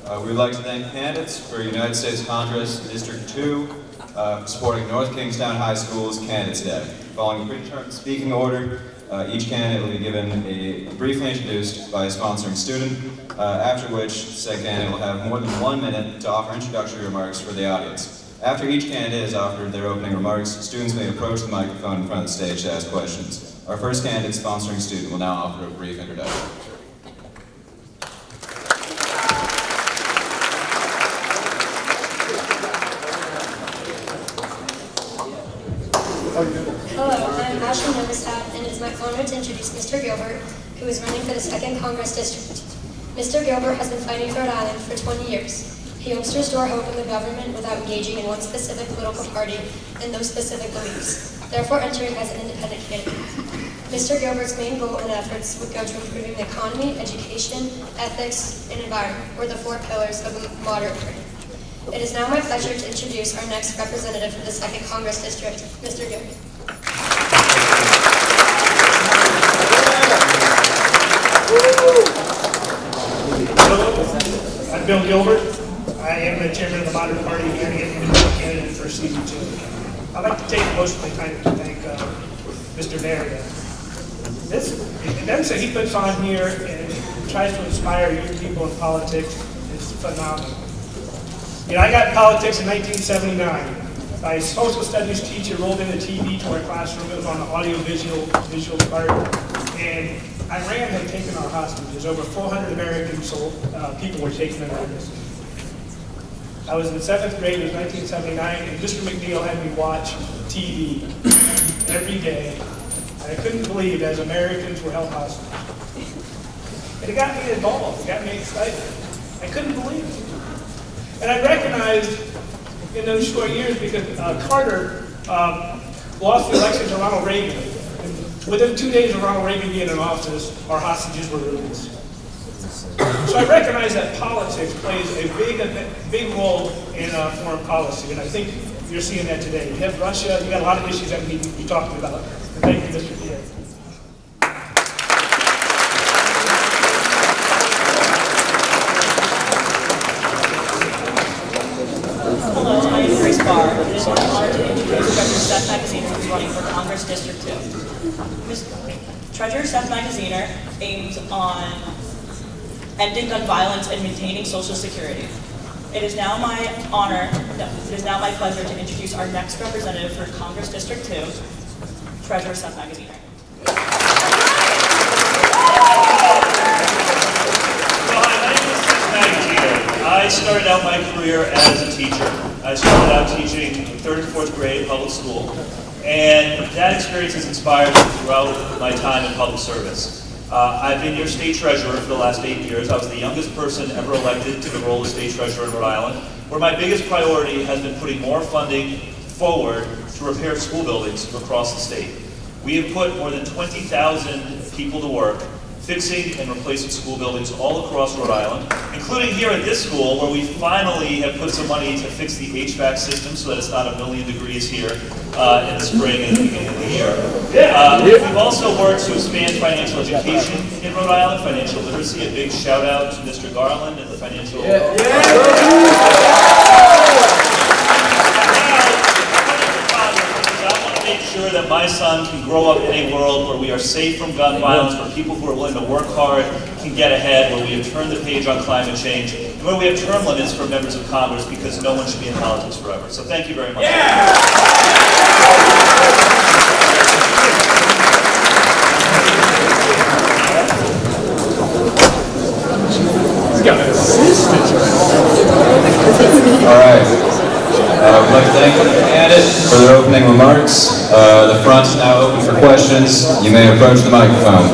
We'd like to thank candidates for United States Congress District 2 for supporting North Kingstown High School's Candidates Day. Following a predetermined speaking order, each candidate will be given briefly introduced by a sponsoring student, after which said candidate will have more than 1 minute to offer introductory remarks for the audience. After each candidate has offered their opening remarks, students may approach the microphone in front of the stage to ask questions. Our first candidate sponsoring student will now offer a brief introduction. Hello, I'm Ashley Noverstadt, and it's my honor to introduce Mr. Gilbert, who is running for the 2nd Congress District. Mr. Gilbert has been fighting for Rhode Island for 20 years. He hopes to restore hope in the government without engaging in one specific political party and those specific beliefs, therefore entering as an independent candidate. Mr. Gilbert's main goal and efforts would go to improving the economy, education, ethics, and environment, or the 4 pillars of a modern brain. It is now my pleasure to introduce our next representative for the 2nd Congress District, Mr. Gilbert. Hello, I'm Bill Gilbert. I am the chairman of the Modern Party and an independent candidate for season 2. I'd like to take most of my time to thank Mr. Marion. This events that he puts on here and tries to inspire young people in politics is phenomenal. You know, I got in politics in 1979. My social studies teacher rolled in the TV to our classroom. It was on the audio-visual part. And Iran had taken our hostages. Over 400 American people were taken in this. I was in the 7th grade, it was 1979, and Mr. McNeil had me watch TV every day. And I couldn't believe as Americans were held hostage. And it got me involved, it got me excited. I couldn't believe it. And I recognized in those short years because Carter lost the election to Ronald Reagan. And within 2 days of Ronald Reagan being in office, our hostages were released. So I recognize that politics plays a big role in foreign policy, and I think you're seeing that today. You have Russia, you got a lot of issues that we need to be talking about. And thank you, Mr. Pierre. Hello, my name is Grace Barr. It is my honor to introduce Treasurer Seth Magaziner, who's running for Congress District 2. Treasurer Seth Magaziner aims on ending gun violence and maintaining Social Security. It is now my pleasure to introduce our next representative for Congress District 2, Treasurer Seth Magaziner. I started out my career as a teacher. I started out teaching 3rd and 4th grade public school, and that experience has inspired me throughout my time in public service. I've been your state treasurer for the last 8 years. I was the youngest person ever elected to the role of state treasurer in Rhode Island, where my biggest priority has been putting more funding forward to repair school buildings across the state. We have put more than 20,000 people to work fixing and replacing school buildings all across Rhode Island, including here at this school, where we finally have put some money to fix the HVAC system so that it's not 1,000,000 degrees here in the spring and the beginning of the year. We've also worked to expand financial education in Rhode Island, financial literacy. A big shout out to Mr. Garland and the financial... Sure that my son can grow up in a world where we are safe from gun violence, where people who are willing to work hard can get ahead, where we have turned the page on climate change, and where we have term limits for members of Congress because no one should be in politics forever. So thank you very much. He's got an assistant. All right. We'd like to thank the candidates for their opening remarks. The front is now open for questions. You may approach the microphone.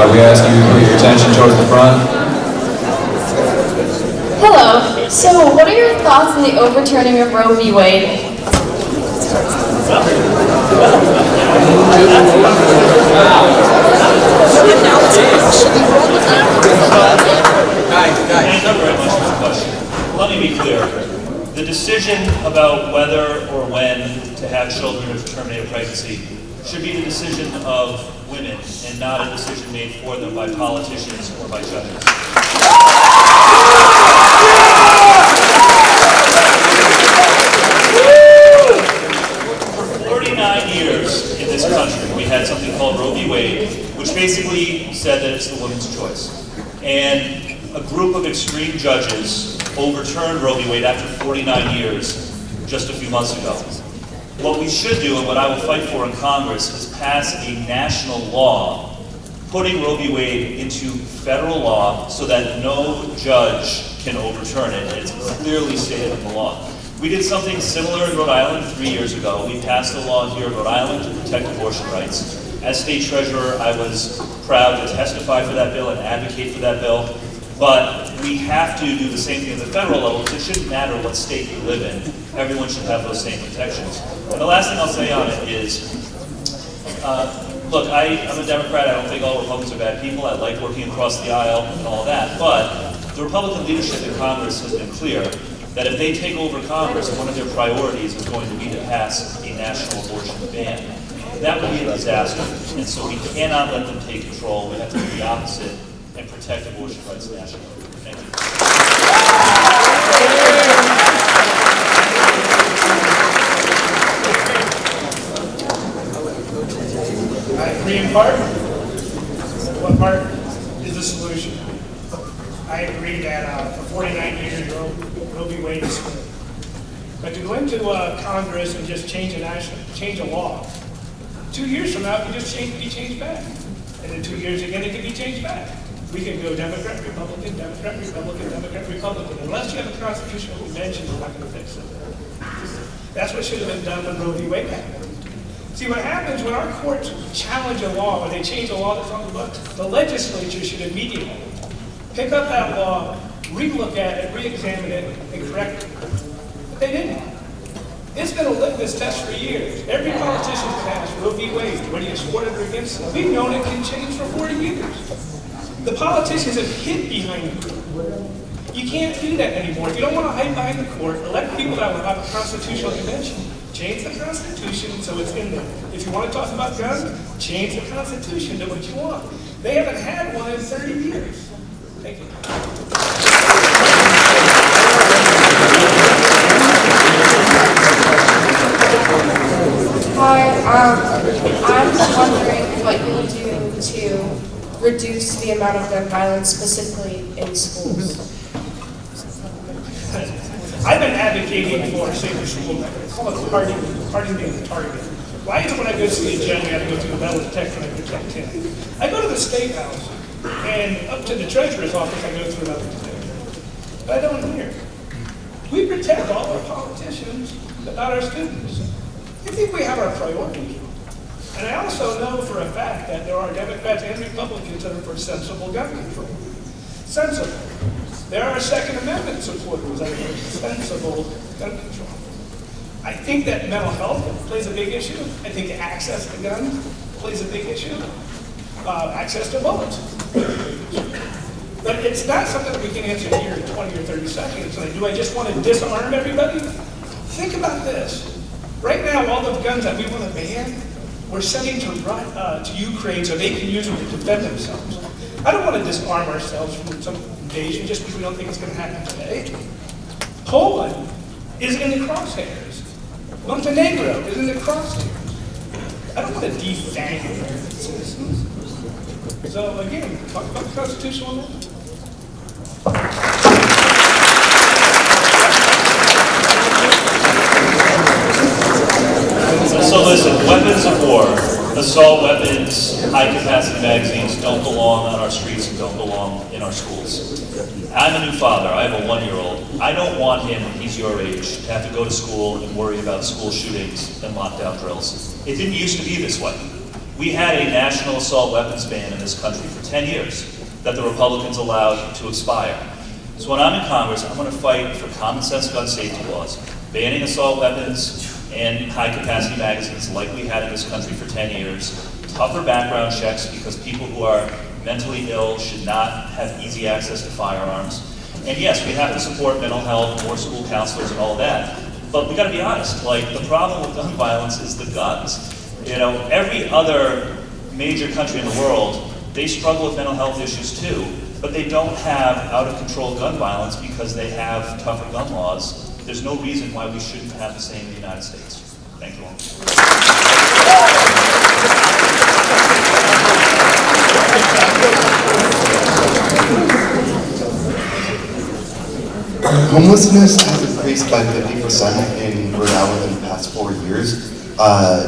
We ask you to put your attention towards the front. Hello. So, what are your thoughts on the overturning of Roe v. Wade? Thank you very much for the question. Let me be clear. The decision about whether or when to have children or to terminate a pregnancy should be the decision of women and not a decision made for them by politicians or by judges. For 49 years in this country, we had something called Roe v. Wade, which basically said that it's the woman's choice. And a group of extreme judges overturned Roe v. Wade after 49 years just a few months ago. What we should do, and what I will fight for in Congress, is pass a national law putting Roe v. Wade into federal law so that no judge can overturn it. It's clearly stated in the law. We did something similar in Rhode Island 3 years ago. We passed a law here in Rhode Island to protect abortion rights. As state treasurer, I was proud to testify for that bill and advocate for that bill. But we have to do the same thing at the federal level, because it shouldn't matter what state you live in. Everyone should have those same protections. And the last thing I'll say on it is, look, I'm a Democrat. I don't think all Republicans are bad people. I like working across the aisle and all that. But the Republican leadership in Congress has been clear that if they take over Congress, one of their priorities is going to be to pass a national abortion ban. That would be a disaster. And so we cannot let them take control. We have to do the opposite and protect abortion rights nationally. Thank you. I agree in part. What part is the solution? I agree that for 49 years, Roe v. Wade is good. But to go into Congress and just change a law, 2 years from now, it can just be changed back. And in 2 years again, it can be changed back. We can go Democrat, Republican, Democrat, Republican, Democrat, Republican. Unless you have a constitutional convention, we're not going to fix it. That's what should have been done when Roe v. Wade happened. See, what happens when our courts challenge a law, when they change a law that's on the books, the legislature should immediately pick up that law, re-look at it, re-examine it, and correct it. But they didn't. It's been a litmus test for years. Every politician can ask Roe v. Wade, whether you support it or against it. We've known it can change for 40 years. The politicians have hid behind the court. You can't do that anymore. If you don't want to hide behind the court, elect people that will have a constitutional convention. Change the Constitution so it's in there. If you want to talk about guns, change the Constitution to what you want. They haven't had one in 30 years. Thank you. Hi, I'm just wondering what you'll do to reduce the amount of gun violence specifically in schools. I've been advocating for safer school methods. Call it parting being the target. Why is it when I go to see a judge, I have to go through the metal detector and I protect him? I go to the State House, and up to the Treasurer's office, I go through a metal detector. But I don't hear. We protect all our politicians, but not our students. I think we have our priorities. And I also know for a fact that there are Democrats and Republicans that are for sensible gun control. Sensible. There are Second Amendment supporters that are for sensible gun control. I think that mental health plays a big issue. I think access to guns plays a big issue. Access to bullets. But it's not something that we can answer here in 20 or 30 seconds. Like, do I just want to disarm everybody? Think about this. Right now, all the guns that we want to ban, we're sending to Ukraine so they can use them to defend themselves. I don't want to disarm ourselves from some invasion just because we don't think it's going to happen today. Poland is in the crosshairs. Montenegro is in the crosshairs. I don't want to defang American citizens. So again, talk about the constitutional amendment. So listen, weapons of war, assault weapons, high-capacity magazines don't belong on our streets and don't belong in our schools. I'm a new father. I have a 1-year-old. I don't want him, when he's your age, to have to go to school and worry about school shootings and lockdown drills. It didn't used to be this way. We had a national assault weapons ban in this country for 10 years that the Republicans allowed to expire. So when I'm in Congress, I'm going to fight for common sense gun safety laws, banning assault weapons, and high-capacity magazines like we had in this country for 10 years, tougher background checks because people who are mentally ill should not have easy access to firearms. And yes, we have to support mental health, more school counselors and all of that, but we gotta be honest, like the problem with gun violence is the guns. You know, every other major country in the world, they struggle with mental health issues too, but they don't have out-of-control gun violence because they have tougher gun laws. There's no reason why we shouldn't have the same in the United States. Thank you all. Homelessness has increased by 50% in Rhode Island in the past 4 years.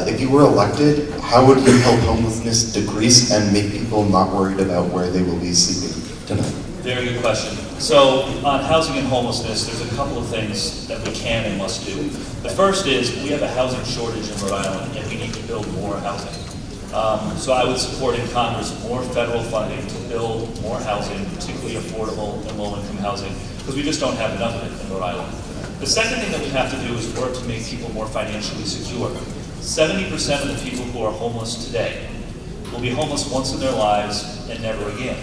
If you were elected, how would you help homelessness decrease and make people not worried about where they will be sleeping tonight? Very good question. So on housing and homelessness, there's a couple of things that we can and must do. The first is we have a housing shortage in Rhode Island and we need to build more housing. So I would support in Congress more federal funding to build more housing, particularly affordable and low-income housing, because we just don't have enough of it in Rhode Island. The second thing that we have to do is work to make people more financially secure. 70% of the people who are homeless today will be homeless once in their lives and never again.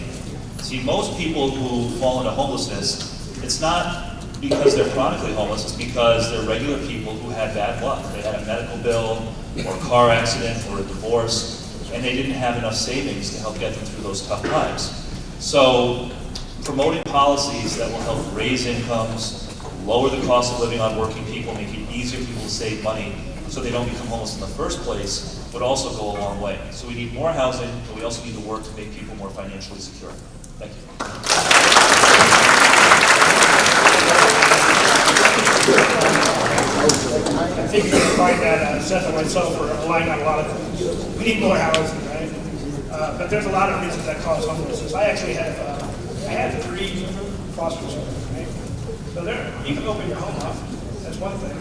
See, most people who fall into homelessness, it's not because they're chronically homeless, it's because they're regular people who had bad luck. They had a medical bill, or a car accident, or a divorce, and they didn't have enough savings to help get them through those tough times. So, promoting policies that will help raise incomes, lower the cost of living on working people, make it easier for people to save money so they don't become homeless in the first place, would also go a long way. So we need more housing, but we also need to work to make people more financially secure. Thank you. I think you're going to find that Seth and myself are aligned on a lot of things. We need more housing, right? But there's a lot of reasons that cause homelessness. I actually have, I have 3 foster children, right? So you can open your home up. That's one thing.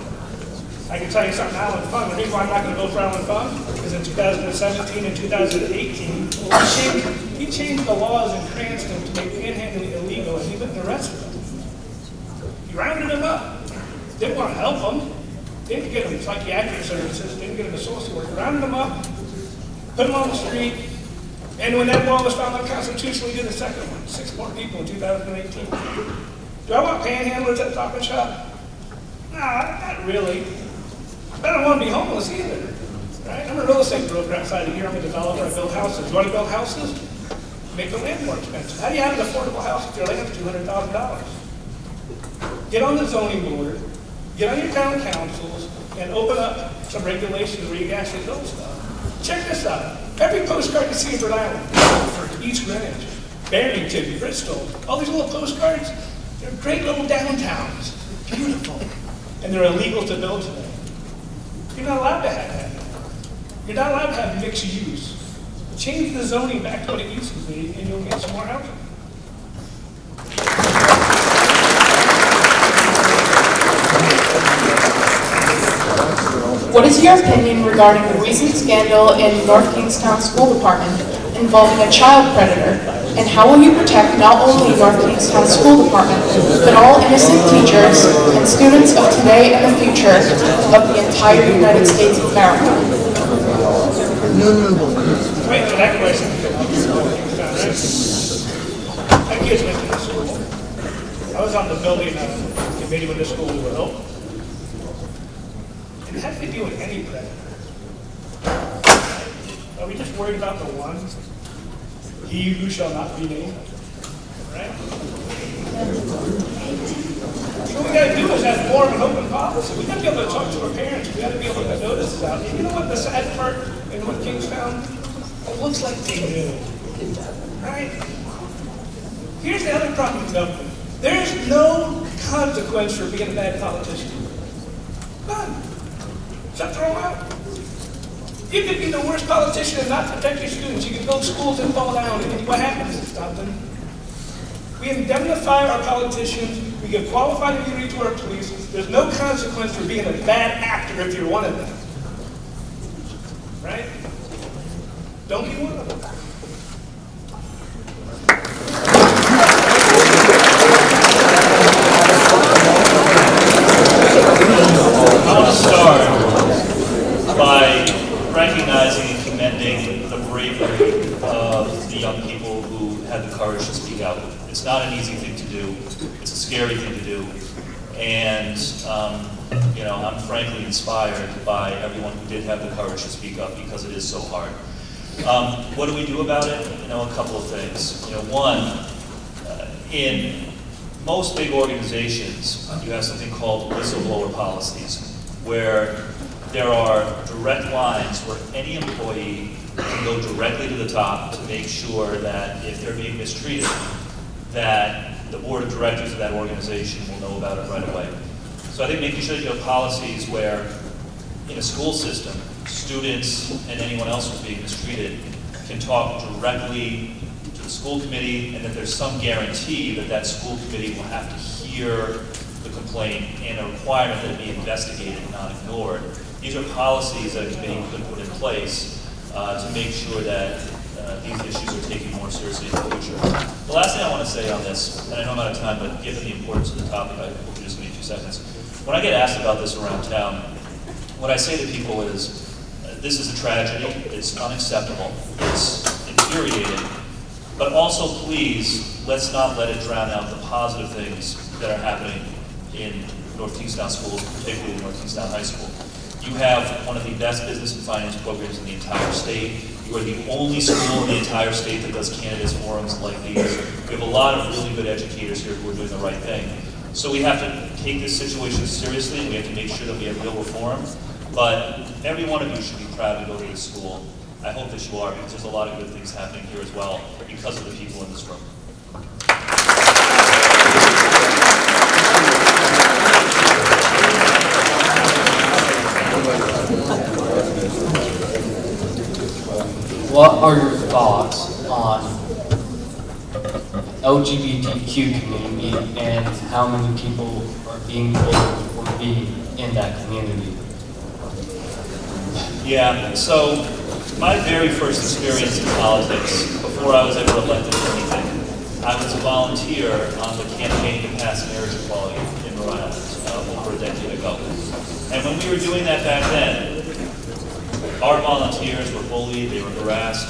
I can tell you something, Allen Fund. The reason why I'm not going to vote for Allen Fund is in 2017 and 2018, he changed the laws in Cranston to make panhandling illegal, and he went and arrested them. He rounded them up. Didn't want to help them. Didn't get them psychiatric services. Didn't get them to social work. Rounded them up, put them on the street, and when that law was found unconstitutional, he did a second one. 6 more people in 2018. Do I want panhandlers at Stop and Shop? Nah, not really. I don't want to be homeless either, right? I'm a real estate broker outside of here. I'm a developer. I build houses. You want to build houses? Make the land more expensive. How do you have an affordable house if your land's $200,000? Get on the zoning board, get on your town councils, and open up some regulations where you can actually build stuff. Check this out. Every postcard you see in Rhode Island, for East Greenwich, Barrington, Bristol, all these little postcards, they're great little downtowns. Beautiful. And they're illegal to build today. You're not allowed to have that. You're not allowed to have mixed use. Change the zoning back to what it used to be, and you'll get some more housing. What is your opinion regarding the recent scandal in North Kingstown School Department involving a child predator? And how will you protect not only North Kingstown School Department, but all innocent teachers and students of today and the future of the entire United States of America? Wait for that question. My kids went to the school. I was on the building committee when the school was open. And how do we deal with any predator? Are we just worried about the one? He who shall not be named, right? So what we got to do is have more of an open policy. We got to be able to talk to our parents. We got to be able to put notices out. You know what the sad part in North Kingstown? It looks like they knew, right? Here's the other problem with government. There's no consequence for being a bad politician. None. Shut the roll out. You could be the worst politician and not protect your students. You can build schools and fall down, and what happens is something. We indemnify our politicians. We give qualified immunity to our police. There's no consequence for being a bad actor if you're one of them. Right? Don't be one of them. I want to start appreciating the bravery of the young people who had the courage to speak out. It's not an easy thing to do. It's a scary thing to do. And, you know, I'm frankly inspired by everyone who did have the courage to speak up because it is so hard. What do we do about it? You know, a couple of things. You know, one, in most big organizations, you have something called whistleblower policies, where there are direct lines where any employee can go directly to the top to make sure that if they're being mistreated, that the board of directors of that organization will know about it right away. So I think making sure that you have policies where in a school system, students and anyone else who's being mistreated can talk directly to the school committee, and that there's some guarantee that that school committee will have to hear the complaint and a requirement that it be investigated and not ignored. These are policies that a committee could put in place to make sure that these issues are taken more seriously in the future. The last thing I want to say on this, and I know I'm out of time, but given the importance of the topic, I hope you just give me 2 seconds. When I get asked about this around town, what I say to people is, this is a tragedy, it's unacceptable, it's infuriating, but also please, let's not let it drown out the positive things that are happening in North Kingstown schools, particularly North Kingstown High School. You have one of the best business and finance programs in the entire state. You are the only school in the entire state that does candidates forums like these. We have a lot of really good educators here who are doing the right thing. So we have to take this situation seriously, and we have to make sure that we have real reform. But every one of you should be proud to go to this school. I hope that you are, because there's a lot of good things happening here as well because of the people in this room. What are your thoughts on LGBTQ community and how many people are being bullied for being in that community? Yeah, so my very first experience in politics, before I was ever elected to anything, I was a volunteer on the campaign to pass marriage equality in Rhode Island over a decade ago. And when we were doing that back then, our volunteers were bullied, they were harassed,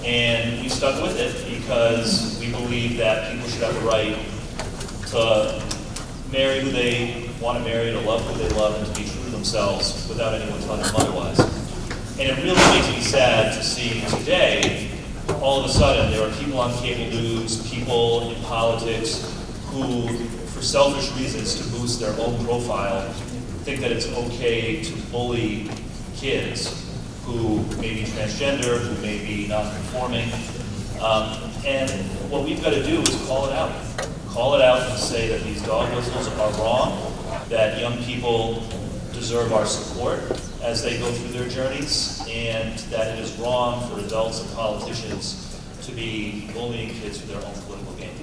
and we stuck with it because we believe that people should have the right to marry who they want to marry, to love who they love, and to be true to themselves without anyone telling them otherwise. And it really makes me sad to see today, all of a sudden, there are people on cable news, people in politics, who, for selfish reasons to boost their own profile, think that it's okay to bully kids who may be transgender, who may be non-conforming. And what we've got to do is call it out. Call it out and say that these dog whistles are wrong, that young people deserve our support as they go through their journeys, and that it is wrong for adults and politicians to be bullying kids for their own political gain.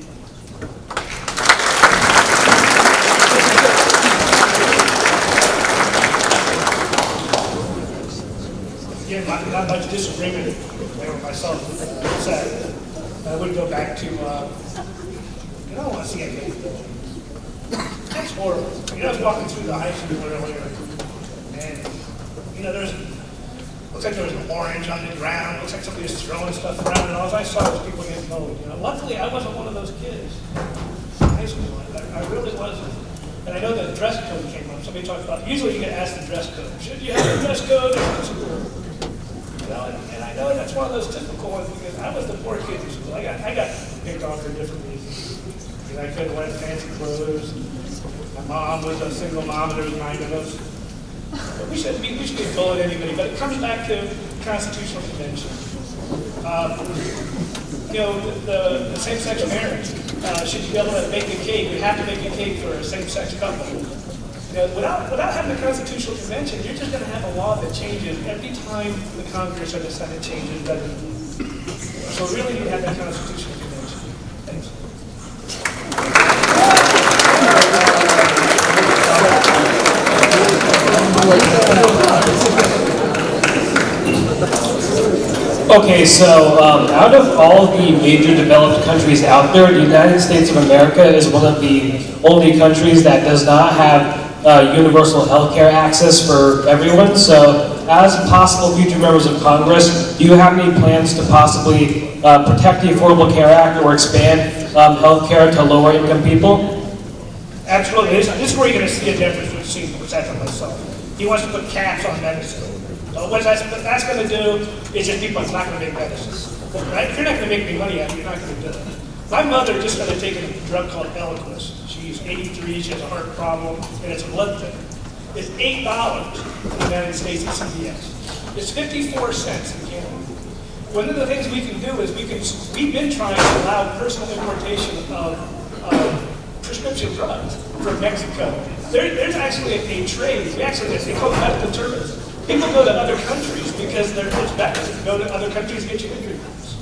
Again, not much disagreement there with myself said. I would go back to, you know, I don't want to see it. That's horrible. You know, I was walking through the high school earlier, and, you know, looks like there was an orange on the ground, looks like somebody was throwing stuff around, and all I saw was people getting mowed. You know, luckily, I wasn't one of those kids in high school. I really wasn't. And I know that the dress code came up. Somebody talked about, usually you get asked the dress code. Should you have a dress code in school? You know, and I know that's one of those typical ones because I was the poor kid in school. I got picked on for different reasons. Because I couldn't wear fancy clothes. My mom was a single mom, and there was 9 of us. But we shouldn't be bullying anybody. But it comes back to Constitutional Convention. You know, the same-sex marriage. Should you be able to make a cake? We have to make a cake for a same-sex couple. You know, without having a Constitutional Convention, you're just going to have a law that changes every time the Congress or the Senate changes. So we really need to have that Constitutional Convention. Thanks. Okay, so out of all the major developed countries out there, the United States of America is one of the only countries that does not have universal healthcare access for everyone. So, as possible future members of Congress, do you have any plans to possibly protect the Affordable Care Act or expand healthcare to lower income people? Absolutely. This is where you're going to see a difference with Senior Percent and myself. He wants to put caps on medicine. So what that's going to do is just people, it's not going to make medicine. Right? If you're not going to make any money out of it, you're not going to do it. My mother just got to take a drug called Eliquis. She's 83, she has a heart problem, and it's a blood thinner. It's $8 in the United States at CVS. It's 54 cents in Canada. One of the things we can do is we've been trying to allow personal importation of prescription drugs from Mexico. There's actually a trade. They call it medical tourism. People go to other countries because it's better to go to other countries and get your injury rates,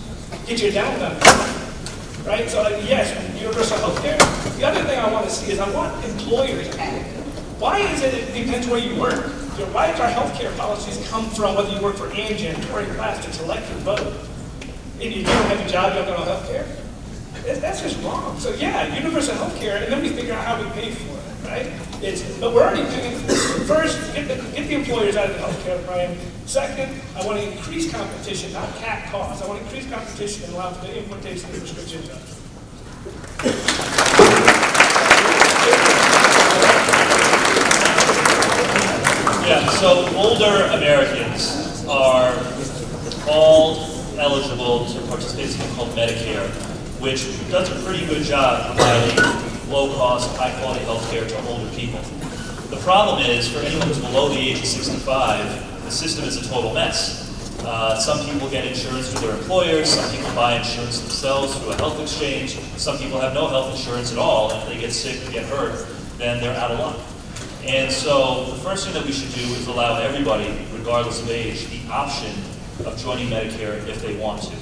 get your down benefits. Right? So yes, universal health care. The other thing I want to see is I want employers added. Why is it depends where you work? Why does our healthcare policies come from whether you work for Amgen, Tory Plastics, Electric Boat? And you don't have a job, you don't have health care? That's just wrong. So yeah, universal health care, and then we figure out how we pay for it, right? But we're already paying for it. First, get the employers out of the health care, Brian. Second, I want to increase competition, not cap costs. I want to increase competition and allow for the importation of prescription drugs. Yeah, so older Americans are all eligible to participate in something called Medicare, which does a pretty good job providing low-cost, high-quality health care to older people. The problem is, for anyone who's below the age of 65, the system is a total mess. Some people get insurance through their employers, some people buy insurance themselves through a health exchange, some people have no health insurance at all, and if they get sick or get hurt, then they're out of luck. And so the first thing that we should do is allow everybody, regardless of age, the option of joining Medicare if they want to.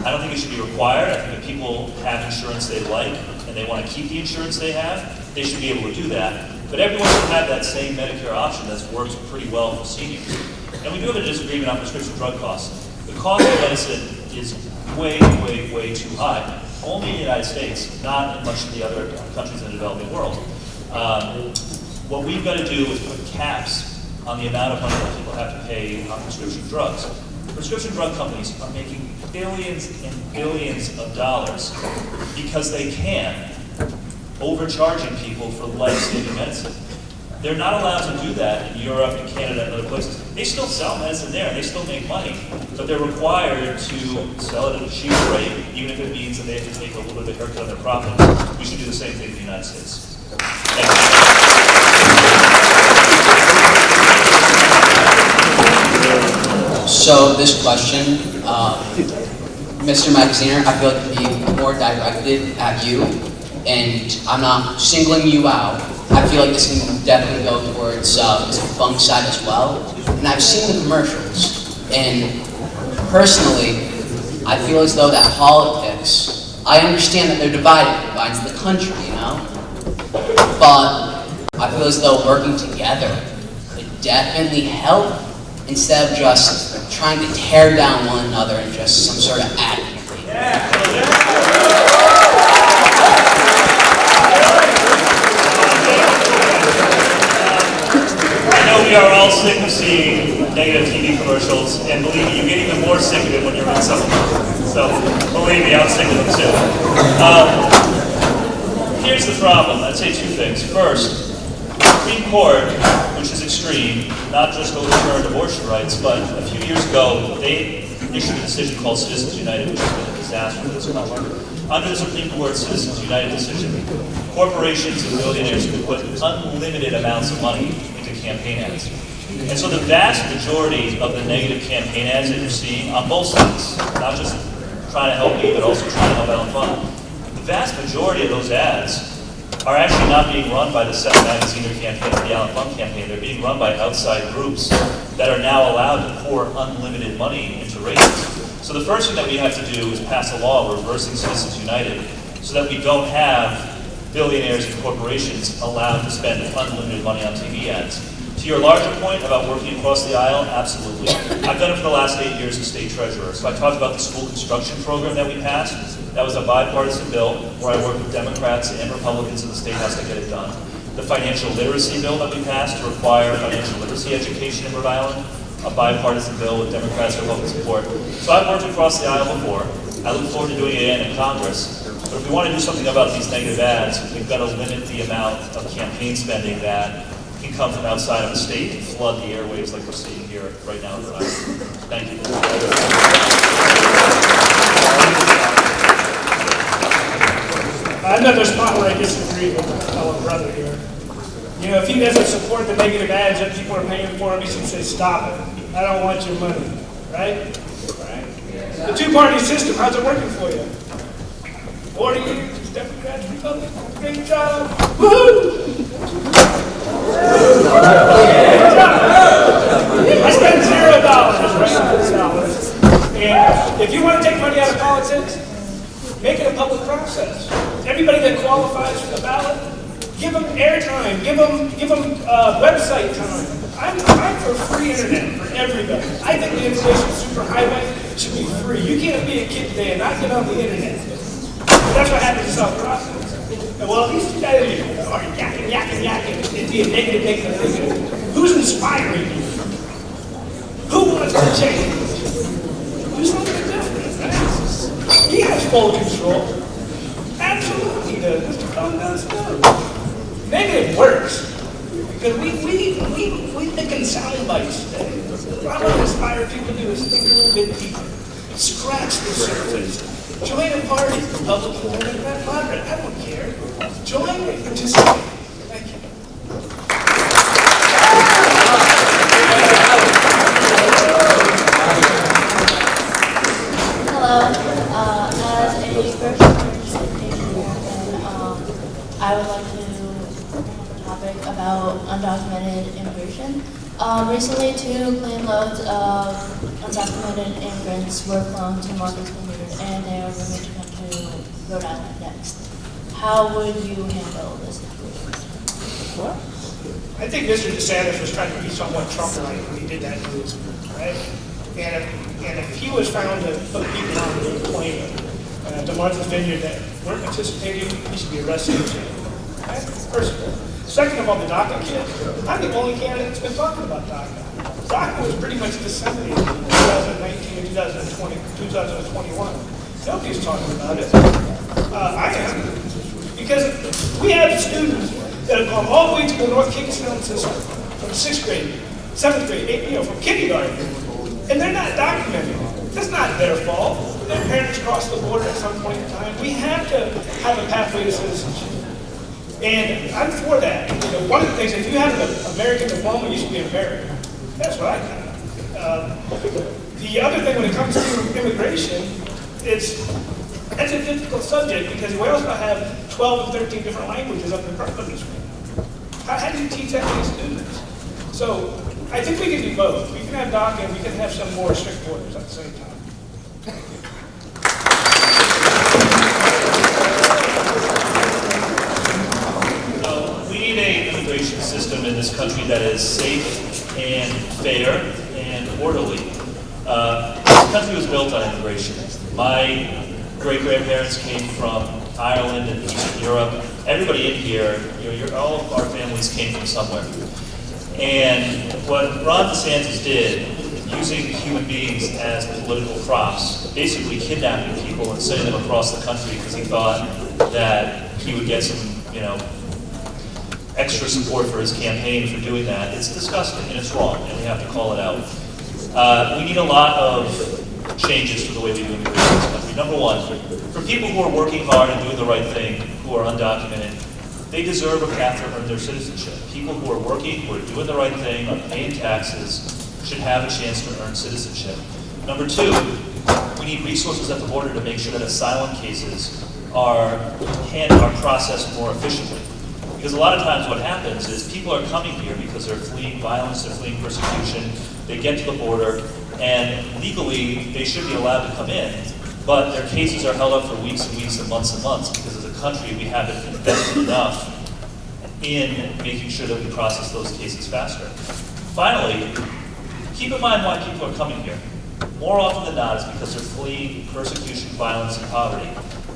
I don't think it should be required. I think if people have insurance they like and they want to keep the insurance they have, they should be able to do that. But everyone should have that same Medicare option that's worked pretty well for seniors. And we do have a disagreement on prescription drug costs. The cost of medicine is way, way, way too high. Only in the United States, not in much of the other countries in the developing world. What we've got to do is put caps on the amount of money that people have to pay on prescription drugs. Prescription drug companies are making billions and billions of dollars because they can, overcharging people for life-saving medicine. They're not allowed to do that in Europe and Canada and other places. They still sell medicine there, and they still make money, but they're required to sell it at a cheaper rate, even if it means that they have to take a little bit of a haircut on their profit. We should do the same thing in the United States. Thank you. So this question, Mr. Magaziner, I feel like it would be more directed at you, and I'm not singling you out. I feel like this can definitely go towards Mr. Funk's side as well. And I've seen the commercials, and personally, I feel as though that politics, I understand that they're divided, it divides the country, you know? But I feel as though working together could definitely help instead of just trying to tear down one another and just some sort of ad campaign. We are all sick of seeing negative TV commercials, and believe me, you get even more sick of it when you're in some of them. So, believe me, I'm sick of them too. Here's the problem. I'd say two things. First, the Supreme Court, which is extreme, not just overturned abortion rights, but a few years ago, they issued a decision called Citizens United, which has been a disaster for this country. Under the Supreme Court Citizens United decision, corporations and billionaires could put unlimited amounts of money into campaign ads. And so the vast majority of the negative campaign ads that you're seeing on both sides, not just trying to help me, but also trying to help Alan Fund, the vast majority of those ads are actually not being run by the Seven Magaziner campaign or the Alan Fund campaign. They're being run by outside groups that are now allowed to pour unlimited money into ratings. So the first thing that we have to do is pass a law reversing Citizens United so that we don't have billionaires and corporations allowed to spend unlimited money on TV ads. To your larger point about working across the aisle, absolutely. I've done it for the last 8 years as state treasurer. So I talked about the school construction program that we passed. That was a bipartisan bill where I worked with Democrats and Republicans in the State House to get it done. the financial literacy bill that we passed to require financial literacy education in Rhode Island, a bipartisan bill with Democrats and Republican support. So I've worked across the aisle before. I look forward to doing it again in Congress. But if we want to do something about these negative ads, we've got to limit the amount of campaign spending that can come from outside of the state and flood the airwaves like we're seeing here right now in Rhode Island. Thank you. Another spot where I disagree with my fellow brother here. You know, if he doesn't support the negative ads that people are paying for him, he should say, stop it. I don't want your money, right? The two-party system, how's it working for you? 40 years, Democrats, Republicans, great job. Woohoo! I spent $0, right? And if you want to take money out of politics, make it a public process. Everybody that qualifies for the ballot, give them airtime, give them website time. I'm for free internet for everybody. I think the information superhighway should be free. You can't be a kid today and not get on the internet. That's what happened in South Boston. And well, these two guys are yakking. It'd be a negative. Who's inspiring you? Who wants to change? Who's something different, right? He has full control. Absolutely he does. Mr. Cohen does too. Negative works. Because we think in sound bites today. What I want to inspire people to do is think a little bit deeper. Scratch the surface. Join a party, Republican, Democrat, moderate, I don't care. Join and participate. Thank you. Hello. As a first-time Asian American, I would like to have a topic about undocumented immigration. Recently, 2 plane loads of undocumented immigrants were flown to Martha's Vineyard, and they are rumored to come to Rhode Island next. How would you handle this situation? I think Mr. DeSantis was trying to be somewhat Trump-like when he did that move, right? And if he was found to put people on the plane to Martha's Vineyard that weren't participating, he should be arrested and jailed. Right? First of all. Second of all, the DACA kids. I'm the only candidate that's been talking about DACA. DACA was pretty much disseminated in 2019 and 2021. Nobody's talking about it. I am. Because we have students that have gone all the way to the North Kingstown system from 6th grade, 7th grade, 8th, from kindergarten, and they're not documented. That's not their fault. Their parents crossed the border at some point in time. We have to have a pathway to citizenship. And I'm for that. You know, one of the things, if you have an American diploma, you should be American. That's what I think. The other thing when it comes to immigration, it's a difficult subject because we also have 12 and 13 different languages up in front of us. How do you teach that to these students? So I think we can do both. We can have DACA and we can have some more strict borders at the same time. System in this country that is safe and fair and orderly. This country was built on immigration. My great-grandparents came from Ireland and Eastern Europe. Everybody in here, all of our families came from somewhere. And what Ron DeSantis did, using human beings as political props, basically kidnapping people and sending them across the country because he thought that he would get some, extra support for his campaign for doing that. It's disgusting and it's wrong, and we have to call it out. We need a lot of changes to the way we do immigration in this country. Number one, for people who are working hard and doing the right thing, who are undocumented, they deserve a path to earn their citizenship. People who are working, who are doing the right thing, are paying taxes, should have a chance to earn citizenship. Number two, we need resources at the border to make sure that asylum cases are processed more efficiently. Because a lot of times what happens is people are coming here because they're fleeing violence, they're fleeing persecution, they get to the border, and legally they should be allowed to come in, but their cases are held up for weeks and weeks and months because as a country we haven't invested enough in making sure that we process those cases faster. Finally, keep in mind why people are coming here. More often than not, it's because they're fleeing persecution, violence, and poverty.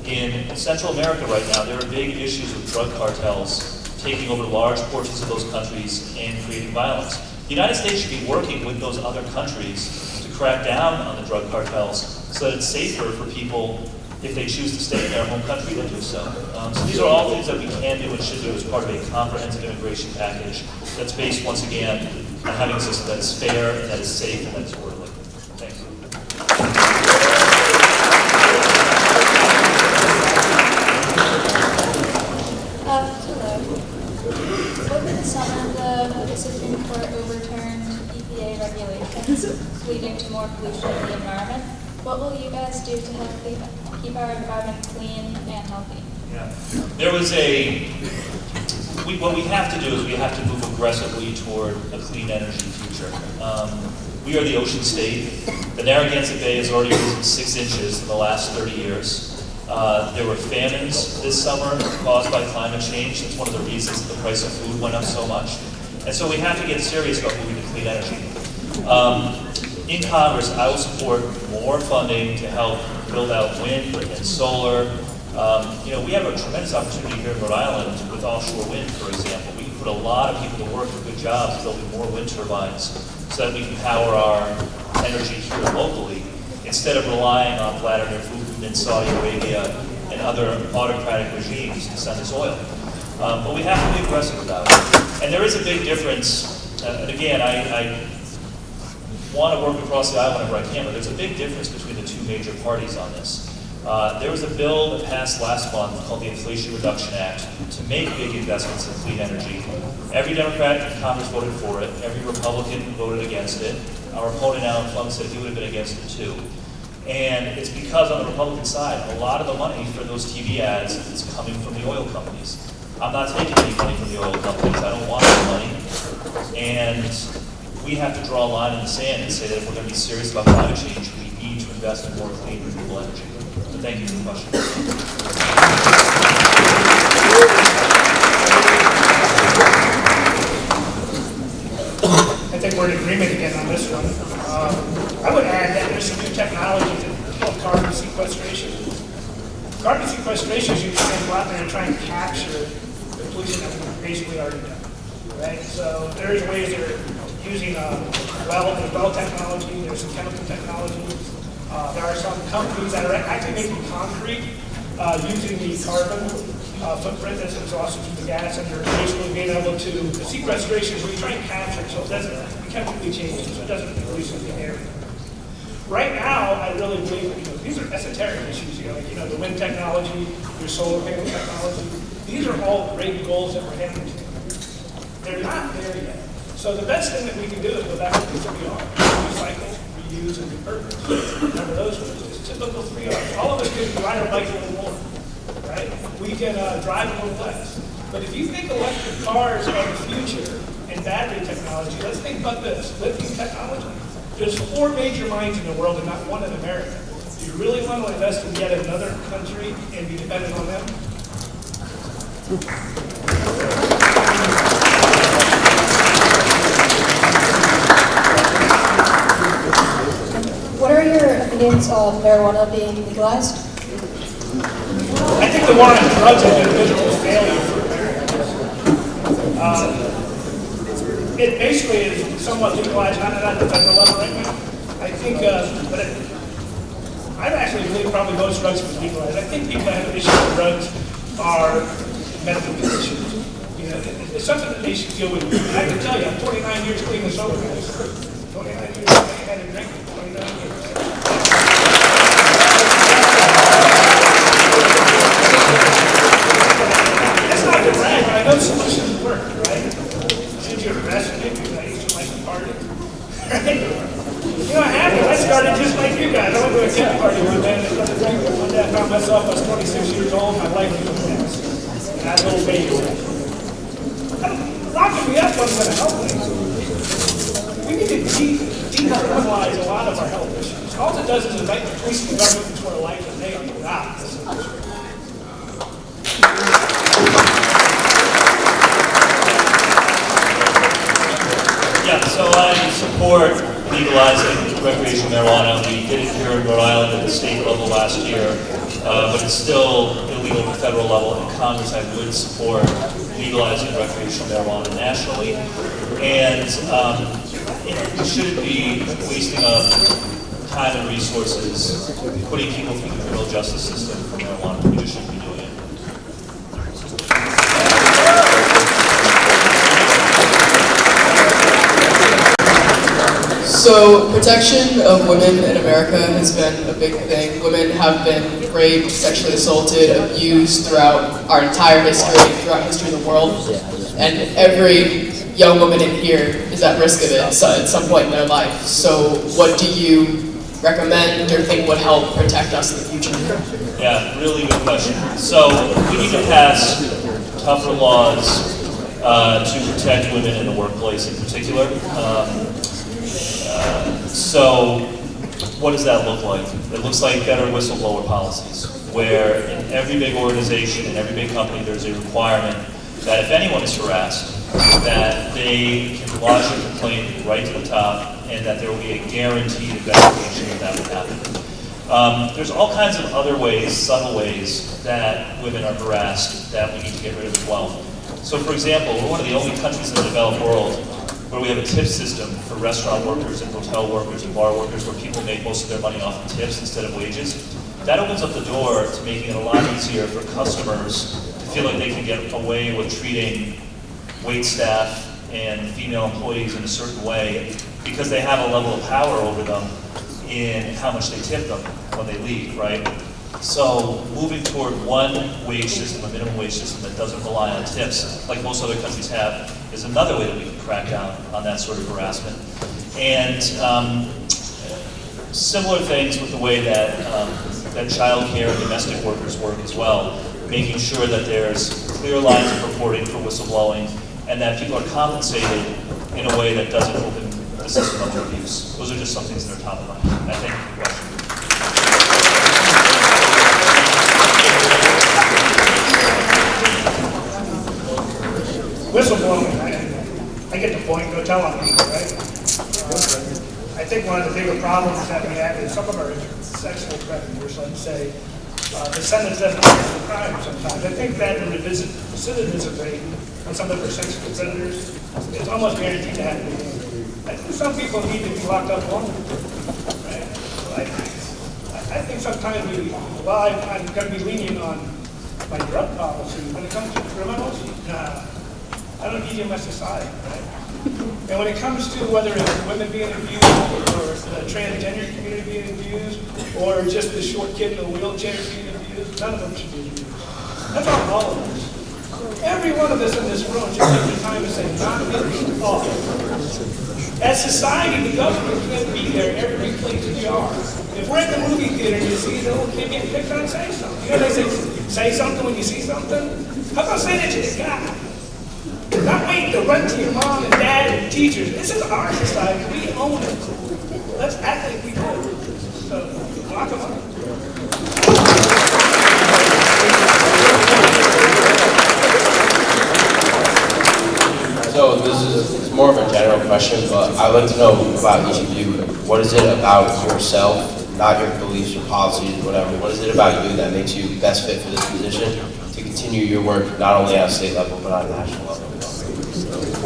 In Central America right now, there are big issues with drug cartels taking over large portions of those countries and creating violence. The United States should be working with those other countries to crack down on the drug cartels so that it's safer for people, if they choose to stay in their home country, to do so. So these are all things that we can do and should do as part of a comprehensive immigration package that's based, once again, on having a system that is fair, and that is safe, and that is orderly. Thank you. Hello. Over the summer, the Supreme Court overturned EPA regulations, leading to more pollution in the environment. What will you guys do to help keep our environment clean and healthy? Yeah. There was what we have to do is we have to move aggressively toward a clean energy future. We are the ocean state. The Narragansett Bay has already risen 6 inches in the last 30 years. There were famines this summer caused by climate change. That's one of the reasons that the price of food went up so much. And so we have to get serious about moving to clean energy. In Congress, I will support more funding to help build out wind and solar. We have a tremendous opportunity here in Rhode Island with offshore wind, for example. We can put a lot of people to work for good jobs, building more wind turbines so that we can power our energy here locally instead of relying on Vladimir Putin in Saudi Arabia and other autocratic regimes to send us oil. But we have to be aggressive about it. And there is a big difference, and again, I want to work across the aisle whenever I can, but there's a big difference between the two major parties on this. There was a bill that passed last month called the Inflation Reduction Act to make big investments in clean energy. Every Democrat in Congress voted for it. Every Republican voted against it. Our opponent, Alan Plum, said he would have been against it too. And it's because on the Republican side, a lot of the money for those TV ads is coming from the oil companies. I'm not taking any money from the oil companies. I don't want any money. And we have to draw a line in the sand and say that if we're going to be serious about climate change, we need to invest in more clean, renewable energy. So thank you for the question. I think we're in agreement again on this one. I would add that there's some new technology called carbon sequestration. Carbon sequestration is you can go out there and try and capture the pollution that we've basically already done. Right? So there's ways they're using well technology, there's some chemical technology. There are some companies that are actually making concrete using the carbon footprint that's exhausted from the gas, and they're basically being able to, the sequestration is where you try and capture it so it doesn't chemically change, so it doesn't release in the air. Right now, I really believe these are esoteric issues, the wind technology, your solar panel technology. These are all great goals that we're heading to. They're not there yet. So the best thing that we can do is go back to the 3 R's: recycle, reuse, and repurpose. Remember those words? It's typical 3 R's. All of us can ride our bike a little more, right? We can drive a little less. But if you think electric cars are the future and battery technology, let's think about this: lithium technology. There's 4 major mines in the world and not one in America. Do you really want to invest in yet another country and be dependent on them? What are your opinions on marijuana being legalized? I think the war on drugs has been a miserable failure for Americans. It basically is somewhat legalized, not at the federal level right now. I think, I actually believe probably most drugs are legalized. I think people that have issues with drugs are medical conditions. It's something that they should deal with. I can tell you, I'm 29 years clean and sober, guys. 29 years, I had a drink for 29 years. That's not the brag, but I know solutions work, right? Since you're arrested, I used to like to party. I happened. I started just like you guys. I went to a kid party one day, and I started drinking. One day I found myself, I was 26 years old, my life was a mess. And I had a little baby. Locking me up wasn't going to help me. We need to decriminalize a lot of our health issues. All it does is invite the police and the government into our life, and they are not the solution. Yeah, so I support legalizing recreational marijuana. We did it here in Rhode Island at the state level last year, but it's still illegal at the federal level. In Congress, I would support legalizing recreational marijuana nationally. And we shouldn't be wasting up time and resources putting people through the criminal justice system for marijuana. We just shouldn't be doing it. So, protection of women in America has been a big thing. Women have been raped, sexually assaulted, abused throughout our entire history, throughout history of the world. And every young woman in here is at risk of it at some point in their life. So, what do you recommend or think would help protect us in the future? Yeah, really good question. So, we need to pass tougher laws to protect women in the workplace in particular. So what does that look like? It looks like better whistleblower policies, where in every big organization, in every big company, there's a requirement that if anyone is harassed, that they can lodge a complaint right to the top, and that there will be a guaranteed investigation if that would happen. There's all kinds of other ways, subtle ways, that women are harassed that we need to get rid of as well. So for example, we're one of the only countries in the developed world where we have a tip system for restaurant workers and hotel workers and bar workers, where people make most of their money off of tips instead of wages. That opens up the door to making it a lot easier for customers to feel like they can get away with treating wait staff and female employees in a certain way because they have a level of power over them in how much they tip them when they leave, right? So moving toward one wage system, a minimum wage system that doesn't rely on tips, like most other countries have, is another way that we can crack down on that sort of harassment. And similar things with the way that that child care and domestic workers work as well, making sure that there's clear lines of reporting for whistleblowing and that people are compensated in a way that doesn't open the system up to abuse. Those are just some things that are top of mind. I thank you for the question. Whistleblowing, I get the point, go tell on people, right? I think one of the bigger problems that we have is some of our sexual predators, let's say, descendants doesn't commit the crime sometimes. I think that the recidivism rate on some of our sexual predators is almost guaranteed to happen again. I think some people need to be locked up longer, right? So I think sometimes I'm going to be lenient on my drug policy. When it comes to criminals, nah. I don't need you in my society, right? And when it comes to whether it's women being abused or the transgender community being abused or just the short kid in a wheelchair being abused, none of them should be abused. That's on all of us. Every one of us in this room should take the time to say, not me, all. As society, the government can't be there every place that you are. If we're at the movie theater and you see the little kid getting picked on, say something. You know they say something when you see something? How about say that to the guy? Not waiting to run to your mom and dad and teachers. This is our society. We own it. Let's act like we do. So, lock them up. So it's more of a general question, but I'd like to know about each of you. What is it about yourself, not your beliefs or policies, whatever, what is it about you that makes you best fit for this position to continue your work not only on a state level, but on a national level? I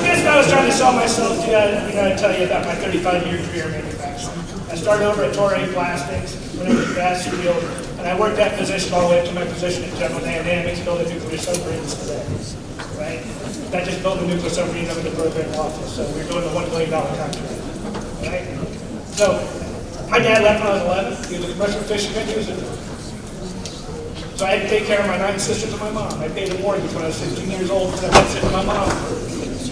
guess if I was trying to sell myself to you, I tell you about my 35-year career in manufacturing. I started over at Torrey Plastics, went into gas field, and I worked that position all the way up to my position at General Dynamics, building nuclear submarines today. Right? I just built a nuclear submarine over the program office, so we're doing the $1 billion contract. Right? So, my dad left when I was 11. He was a commercial fisherman. He was a So I had to take care of my 9 sisters and my mom. I paid the mortgage when I was 15 years old because I went to my mom.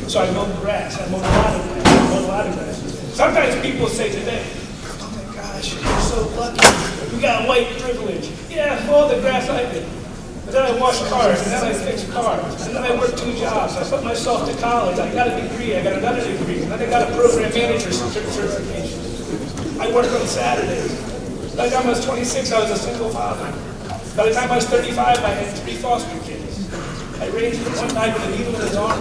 So I mowed grass. I mowed a lot of grass. I mowed a lot of grass. Sometimes people say today, oh my gosh, you're so lucky. We got white privilege. Yeah, mow the grass I did. But then I washed cars, and then I fixed cars. And then I worked 2 jobs. I put myself to college. I got a degree. I got another degree. And then I got a program manager certification. I worked on Saturdays. By the time I was 26, I was a single father. By the time I was 35, I had 3 foster kids. I raised one guy with a needle in his arm.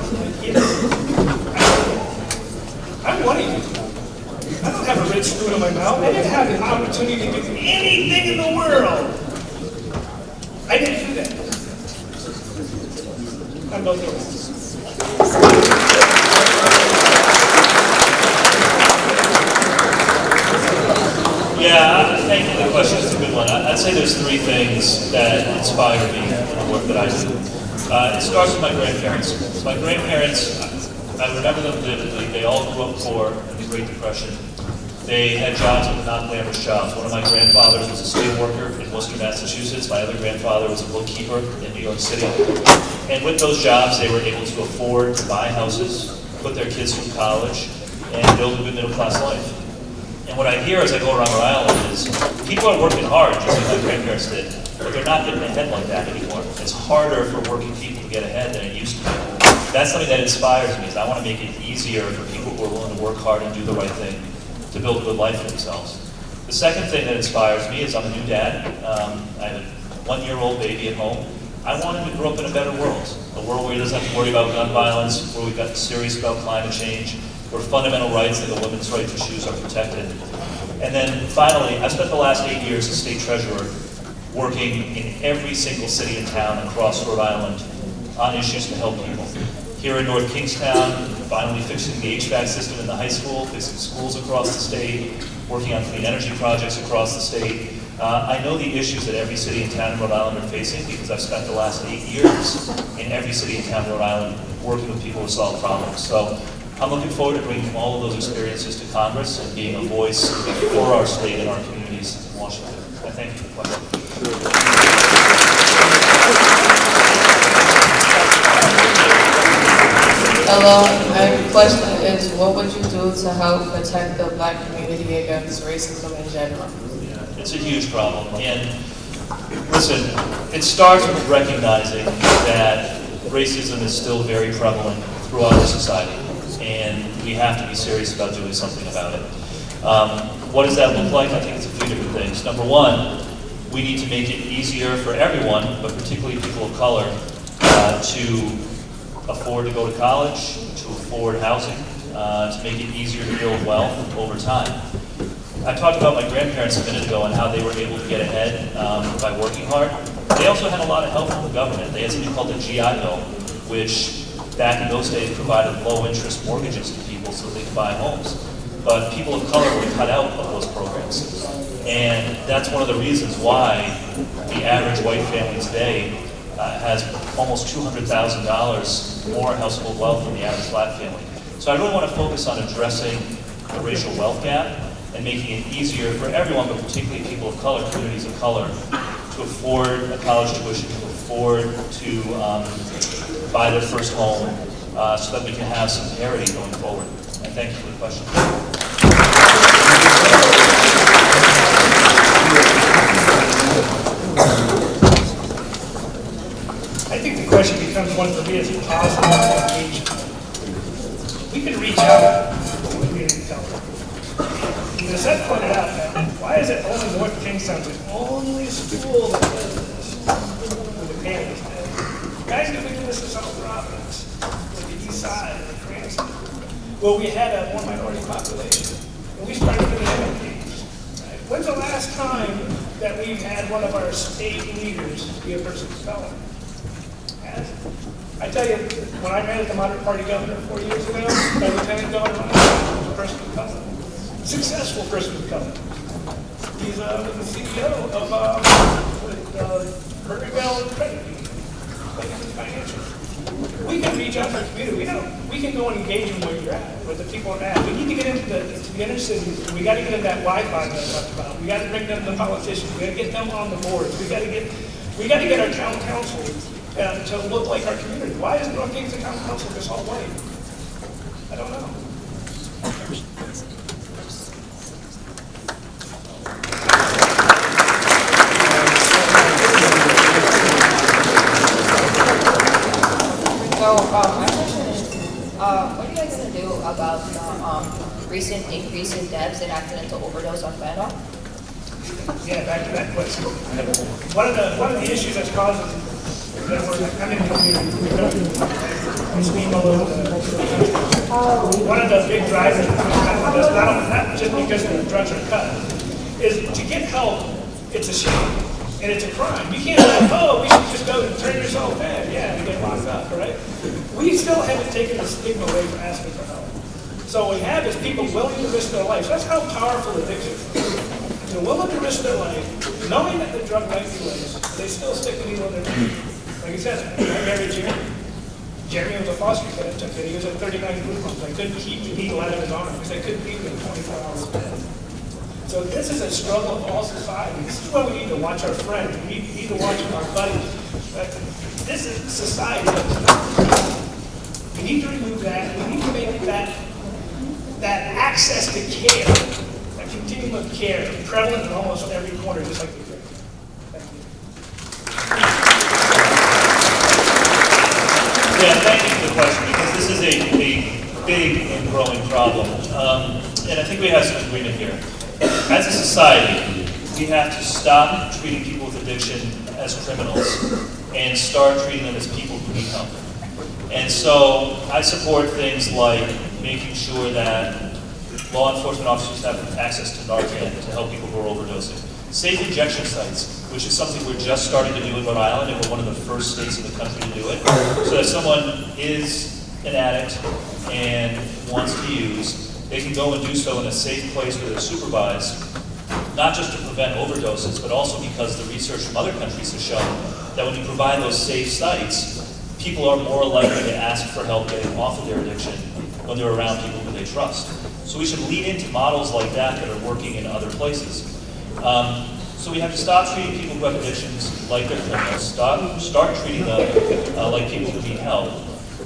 I'm one of you. I don't have a red spoon in my mouth. I didn't have the opportunity to do anything in the world. I didn't do that. I'm both of us. Yeah, thank you for the question. It's a good one. I'd say there's three things that inspire me in the work that I do. It starts with my grandparents. My grandparents, I remember them vividly. They all grew up poor in the Great Depression. They had jobs that were not glamorous jobs. One of my grandfathers was a steel worker in Worcester, Massachusetts. My other grandfather was a bookkeeper in New York City. And with those jobs, they were able to afford to buy houses, put their kids through college, and build a good middle-class life. And what I hear as I go around Rhode Island is people are working hard, just like my grandparents did, but they're not getting ahead like that anymore. It's harder for working people to get ahead than it used to be. That's something that inspires me, is I want to make it easier for people who are willing to work hard and do the right thing to build a good life for themselves. The second thing that inspires me is I'm a new dad. I have a one-year-old baby at home. I want him to grow up in a better world, a world where he doesn't have to worry about gun violence, where we've got serious about climate change, where fundamental rights like a woman's right to choose are protected. And then finally, I've spent the last 8 years as state treasurer working in every single city and town across Rhode Island on issues to help people. Here in North Kingstown, finally fixing the HVAC system in the high school, fixing schools across the state, working on clean energy projects across the state. I know the issues that every city and town in Rhode Island are facing because I've spent the last 8 years in every city and town in Rhode Island working with people to solve problems. So I'm looking forward to bringing all of those experiences to Congress and being a voice for our state and our communities in Washington. I thank you for the question. Hello, my question is, what would you do to help protect the Black community against racism in general? It's a huge problem. And listen, it starts with recognizing that racism is still very prevalent throughout our society. And we have to be serious about doing something about it. What does that look like? I think it's a few different things. Number one, we need to make it easier for everyone, but particularly people of color, to afford to go to college, to afford housing, to make it easier to build wealth over time. I talked about my grandparents a minute ago and how they were able to get ahead by working hard. They also had a lot of help from the government. They had something called the GI Bill, which back in those days provided low-interest mortgages to people so they could buy homes. But people of color were cut out of those programs. And that's one of the reasons why the average white family today has almost $200,000 more household wealth than the average black family. So I really want to focus on addressing the racial wealth gap and making it easier for everyone, but particularly people of color, communities of color, to afford a college tuition, to afford to buy their first home, so that we can have some parity going forward. And thank you for the question. I think the question becomes one for me as a positive engagement. We can reach out to the community of color. As Seth pointed out, why is it only North Kingstown, the only school that does this with the Canvas Day? Guys, if we do this in South Providence, with the east side of the Cranston, well, we had a more minority population, and we started with the MLPs. Right? When's the last time that we've had one of our state leaders be a person of color? I tell you, when I ran as the moderate party governor 4 years ago, my lieutenant governor was a person of color. Successful person of color. He's the CEO of Berkeley Credit Union. We can reach out to our community. We can go and engage them where you're at, where the people are at. We need to get into the inner cities. We got to get into that Wi-Fi that I talked about. We got to bring them the politicians. We got to get them on the boards. We got to get our town council to look like our community. Why is North Kingstown Town Council this all white? I don't know. So my question is, what are you guys going to do about the recent increase in deaths and accidental overdose on fentanyl? Yeah, back to that question. One of the issues that's causing that I'm in the community. It's me, Malone, one of the big drivers of this, not just because the drugs are cut, is to get help. It's a shame and it's a crime. You can't say, oh, we should just go and turn yourself in. Yeah, you get locked up, right? We still haven't taken the stigma away from asking for help. So what we have is people willing to risk their lives. That's how powerful addiction is. They're willing to risk their life, knowing that the drug might be laced, but they still stick the needle in their teeth. Like I said, I married Jeremy. Jeremy was a foster kid. I took it. He was at 39 group homes. I couldn't keep the needle out of his arm because I couldn't leave him 24 hours a day. So this is a struggle of all society. This is why we need to watch our friends. We need to watch our buddies. This is society. We need to remove that. We need to make that access to care, that continuum of care, prevalent in almost every corner, just like the drink. Thank you. Yeah, thank you for the question, because this is a big and growing problem. And I think we have some agreement here. As a society, we have to stop treating people with addiction as criminals and start treating them as people who need help. And so I support things like making sure that law enforcement officers have access to Narcan to help people who are overdosing. Safe injection sites, which is something we're just starting to do in Rhode Island, and we're one of the first states in the country to do it. So if someone is an addict and wants to use, they can go and do so in a safe place where they're supervised, not just to prevent overdoses, but also because the research from other countries has shown that when you provide those safe sites, people are more likely to ask for help getting off of their addiction when they're around people who they trust. So we should lean into models like that that are working in other places. So we have to stop treating people who have addictions like they're criminals, start treating them like people who need help.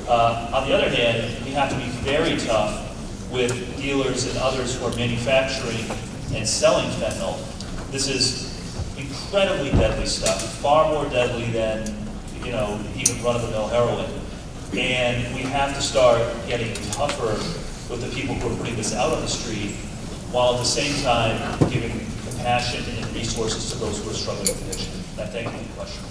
On the other hand, we have to be very tough with dealers and others who are manufacturing and selling fentanyl. This is incredibly deadly stuff, far more deadly than even run-of-the-mill heroin. And we have to start getting tougher with the people who are putting this out on the street, while at the same time giving compassion and resources to those who are struggling with addiction. And I thank you for the question.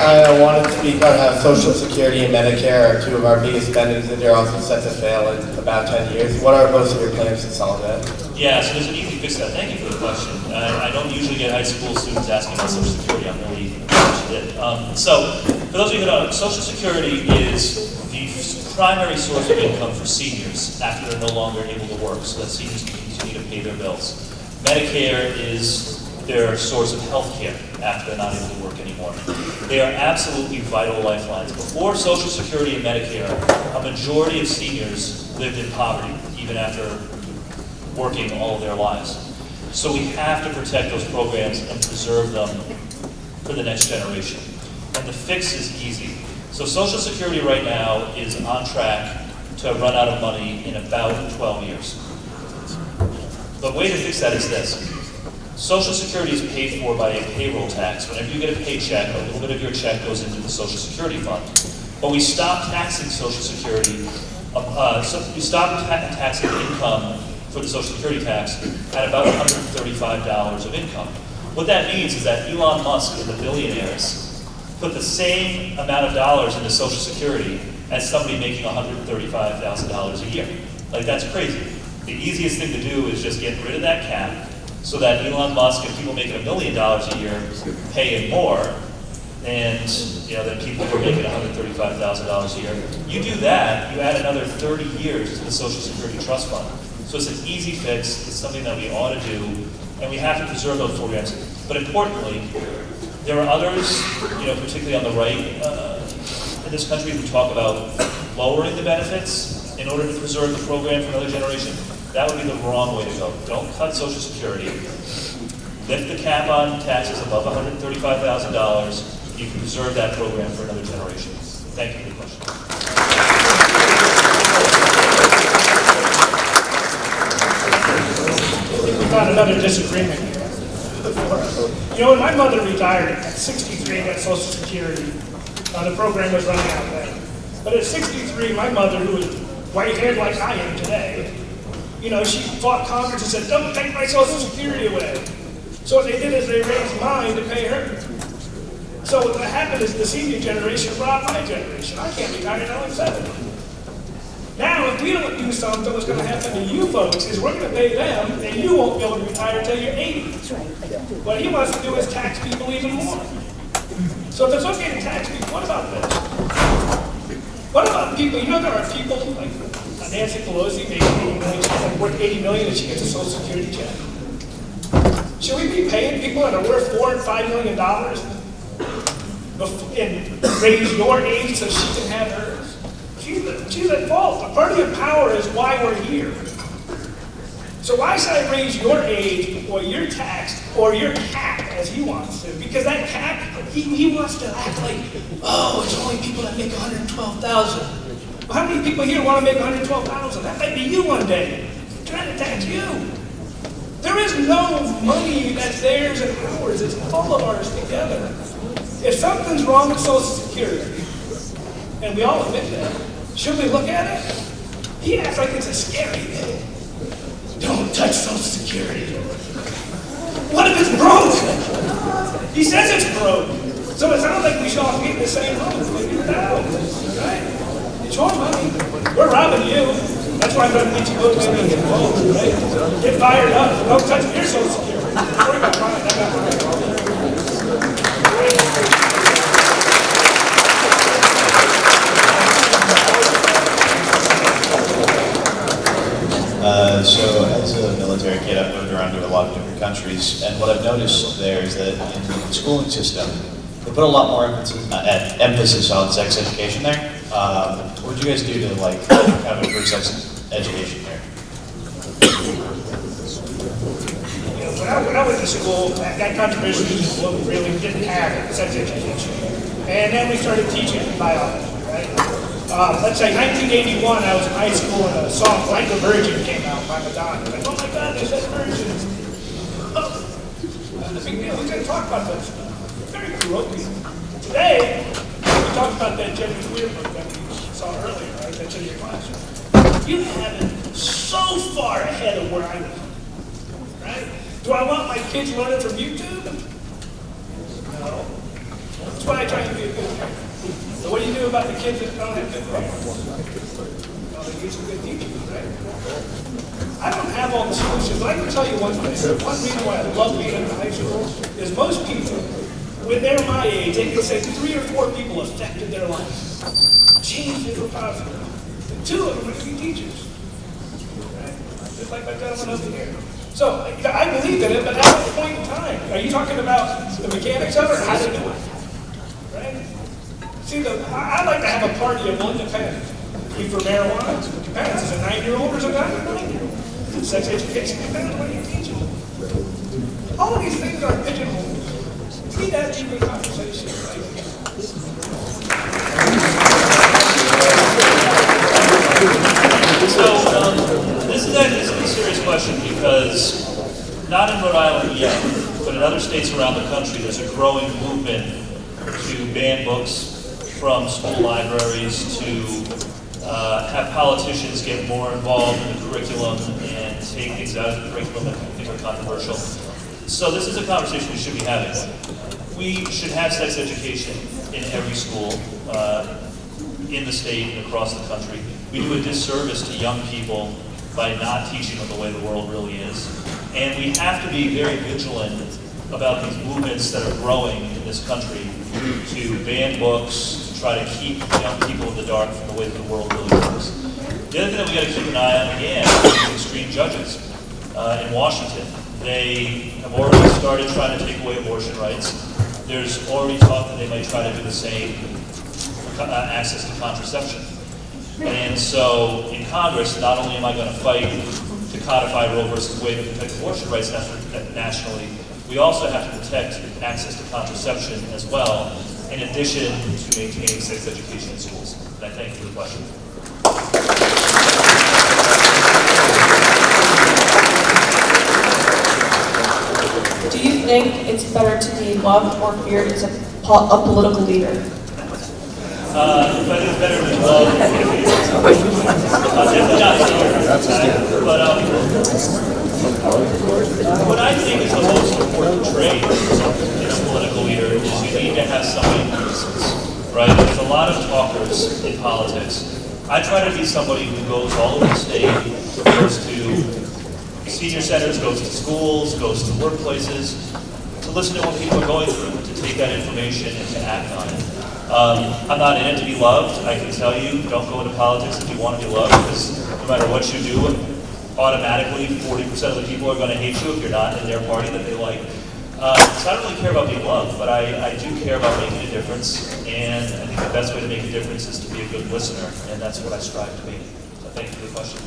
I wanted to speak on how Social Security and Medicare are two of our biggest spendings, and they're also set to fail in about 10 years. What are most of your plans to solve that? Yeah, so there's an easy fix to that. Thank you for the question. I don't usually get high school students asking about Social Security. I'm really glad you did. So, for those of you who don't know, Social Security is the primary source of income for seniors after they're no longer able to work, so that seniors can continue to pay their bills. Medicare is their source of health care after they're not able to work anymore. They are absolutely vital lifelines. Before Social Security and Medicare, a majority of seniors lived in poverty, even after working all of their lives. So we have to protect those programs and preserve them for the next generation. And the fix is easy. So Social Security right now is on track to run out of money in about 12 years. The way to fix that is this. Social Security is paid for by a payroll tax. Whenever you get a paycheck, a little bit of your check goes into the Social Security fund. But we stopped taxing Social Security, we stopped taxing income for the Social Security tax at about $135 of income. What that means is that Elon Musk and the billionaires put the same amount of dollars into Social Security as somebody making $135,000 a year. Like, that's crazy. The easiest thing to do is just get rid of that cap so that Elon Musk and people making $1 million a year pay in more, and than people who are making $135,000 a year. You do that, you add another 30 years to the Social Security Trust Fund. So it's an easy fix, it's something that we ought to do, and we have to preserve those programs. But importantly, there are others, particularly on the right in this country, who talk about lowering the benefits in order to preserve the program for another generation. That would be the wrong way to go. Don't cut Social Security. Lift the cap on taxes above $135,000. You can preserve that program for another generation. Thank you for the question. We've got another disagreement here. When my mother retired at 63 and got Social Security, the program was running out then. But at 63, my mother, who was white-haired like I am today, She fought Congress and said, don't take my Social Security away. So what they did is they raised mine to pay her. So what happened is the senior generation robbed my generation. I can't retire until I'm 70. Now, if we don't do something, what's going to happen to you folks is we're going to pay them, and you won't be able to retire until you're 80. What he wants to do is tax people even more. So if it's okay to tax people, what about this? What about people, there are people like Nancy Pelosi making $80 million, she's like worth $80 million and she gets a Social Security check. Should we be paying people that are worth $4 and $5 million and raise your age so she can have hers? She's at fault. A party of power is why we're here. So why should I raise your age or your tax or your cap as he wants to? Because that cap, he wants to act like, oh, it's only people that make $112,000. Well, how many people here want to make $112,000? That might be you one day. I'm trying to tax you. There is no money that's theirs and ours. It's all of ours together. If something's wrong with Social Security, and we all admit that, should we look at it? He acts like it's a scary thing. Don't touch Social Security. What if it's broke? He says it's broke. So it sounds like we should all be in the same room. Figure it out. Right? It's your money. We're robbing you. That's why I'm going to get you voted and get involved, right? Get fired up. Don't touch your Social Security. Don't worry about mine. I got mine. So as a military kid, I've moved around to a lot of different countries, and what I've noticed there is that in the schooling system, they put a lot more emphasis on sex education there. What would you guys do to have improve sex education there? When I went to school, that controversial school really didn't have sex education. And then we started teaching biology, right? Let's say 1981, I was in high school and a song Like a Virgin came out by Madonna. Like, oh my God, they said virgins. Oh, that's a big deal. We're going to talk about that stuff. Very parochial. Today, we talked about that gender queer book that we saw earlier, right? That's in your classroom. You have it so far ahead of where I was, right? Do I want my kids learning from YouTube? No. That's why I try to be a good parent. So what do you do about the kids that don't have good parents? Well, they use some good teachers, right? I don't have all the solutions, but I can tell you one thing. One reason why I love being in high school is most people, when they're my age, they can say 3 or 4 people affected their life. Changed it for positive. And 2 of them are going to be teachers. Right? Just like my gentleman over here. So, I believe in it, but at what point in time? Are you talking about the mechanics of it or how to do it? Right? See, I'd like to have a party of one dependent. You for marijuana? Depends. Is a 9-year-old or is a 9-year-old? Sex education depends. What do you teach them? All of these things are pigeonholes. We need to have deeper conversation. Right? So, this is a serious question because not in Rhode Island yet, but in other states around the country, there's a growing movement to ban books from school libraries, to have politicians get more involved in the curriculum and take things out of the curriculum that people think are controversial. So this is a conversation we should be having. We should have sex education in every school in the state and across the country. We do a disservice to young people by not teaching them the way the world really is. And we have to be very vigilant about these movements that are growing in this country to ban books, to try to keep young people in the dark from the way that the world really works. The other thing that we got to keep an eye on, again, is extreme judges in Washington. They have already started trying to take away abortion rights. There's already talk that they might try to do the same for access to contraception. And so in Congress, not only am I going to fight to codify Roe versus Wade to protect abortion rights nationally, we also have to protect access to contraception as well, in addition to maintaining sex education in schools. And I thank you for the question. Do you think it's better to be loved or feared as a political leader? But it's better than love. Definitely not love. But what I think is the most important trait in a political leader is you need to have somebody who listens, right? There's a lot of talkers in politics. I try to be somebody who goes all over the state, goes to senior centers, goes to schools, goes to workplaces, to listen to what people are going through, to take that information and to act on it. I'm not in it to be loved. I can tell you, don't go into politics if you want to be loved, because no matter what you do, automatically 40% of the people are going to hate you if you're not in their party that they like. So I don't really care about being loved, but I do care about making a difference, and I think the best way to make a difference is to be a good listener, and that's what I strive to be. So thank you for the question.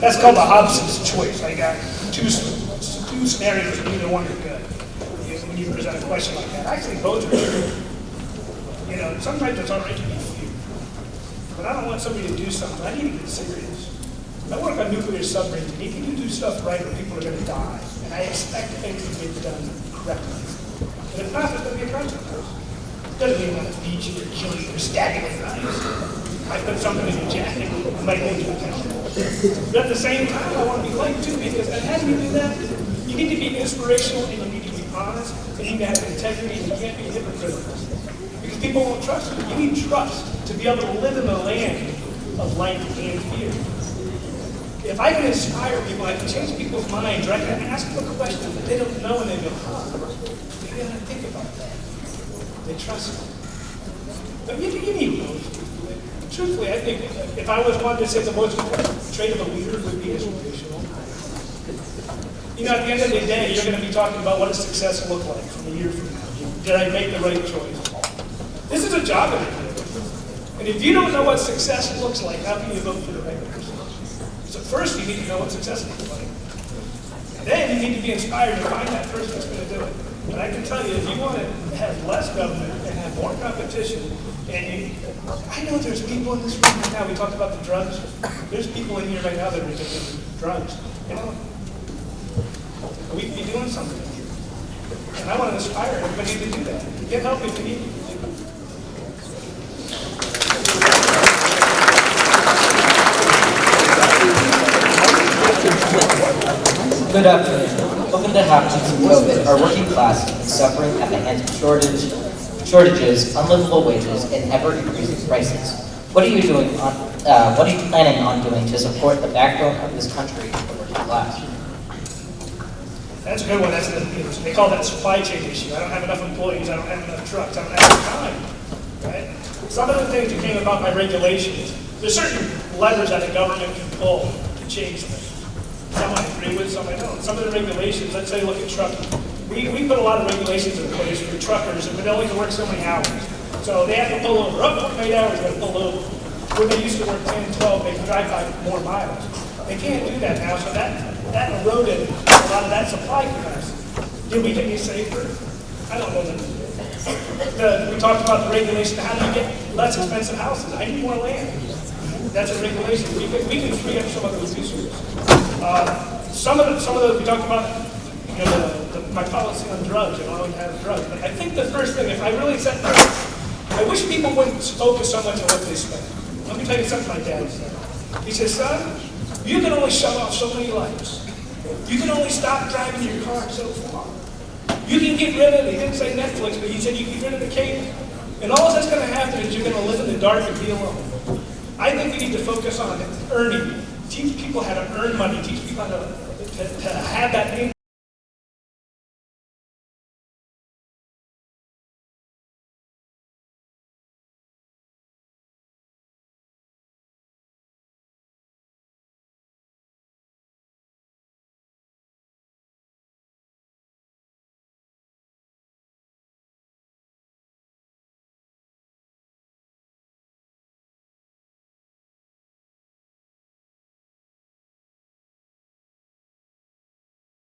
That's called a Hobson's choice. I got two scenarios, and either one are good. When you present a question like that, actually both are true. You know, sometimes it's all right to be few, but I don't want somebody to do something. I need to get serious. I work on nuclear submarines, and if you do stuff right, or people are going to die, and I expect things to get done correctly. But if not, there's going to be a consequence. It doesn't mean I'm going to beat you or kill you or stab you with knives. I put something in your jacket, I might hold you accountable. But at the same time, I want to be liked too, because how do you do that? You need to be inspirational, and you need to be honest, and you need to have integrity, and you can't be hypocritical. Because people won't trust you. You need trust to be able to live in the land of light and fear. If I can inspire people, I can change people's minds, right? I can ask them a question that they don't know, and they go, maybe I don't think about that. They trust me. But you need both. Truthfully, I think if I was one to say the most important trait of a leader would be inspirational. You know, at the end of the day, you're going to be talking about what does success look like from a year from now. Did I make the right choice? This is a job interview. And if you don't know what success looks like, how can you vote for the right person? So first, you need to know what success looks like. And then you need to be inspired to find that person that's going to do it. But I can tell you, if you want to have less government and have more competition, I know there's people in this room right now, we talked about the drugs. There's people in here right now that are addicted to drugs. You know, we can be doing something. And I want to inspire everybody to do that. Get help if you need it. Good afternoon. Looking to have COVID, our working class is suffering at the hands of shortages, unlivable wages, and ever-increasing prices. What are you doing on? What are you planning on doing to support the backbone of this country, the working class? That's a good one. They call that supply chain issue. I don't have enough employees. I don't have enough trucks. I don't have enough time. Right? Some of the things that came about by regulations. There's certain levers that the government can pull to change things. Some I agree with, some I don't. Some of the regulations, let's say look at trucking. We put a lot of regulations in place for truckers, but they only can work so many hours. So they have to pull over. Up to 8 hours, they pull over. When they used to work 10, 12, they can drive by more miles. They can't do that now, so that eroded a lot of that supply capacity. Did we get any safer? I don't know. We talked about the regulation. How do you get less expensive houses? I need more land. That's a regulation. We can free up some of those resources. Some of those we talked about. You know, my policy on drugs. I don't have drugs, but I think the first thing, if I really said, I wish people wouldn't focus so much on what they spend. Let me tell you something my dad said. He says, son, you can only shut off so many lights. You can only stop driving your car so far. You can get rid of, he didn't say Netflix, but he said you can get rid of the cable. And all that's going to happen is you're going to live in the dark and be alone. I think we need to focus on earning. Teach people how to earn money. Teach people how to have that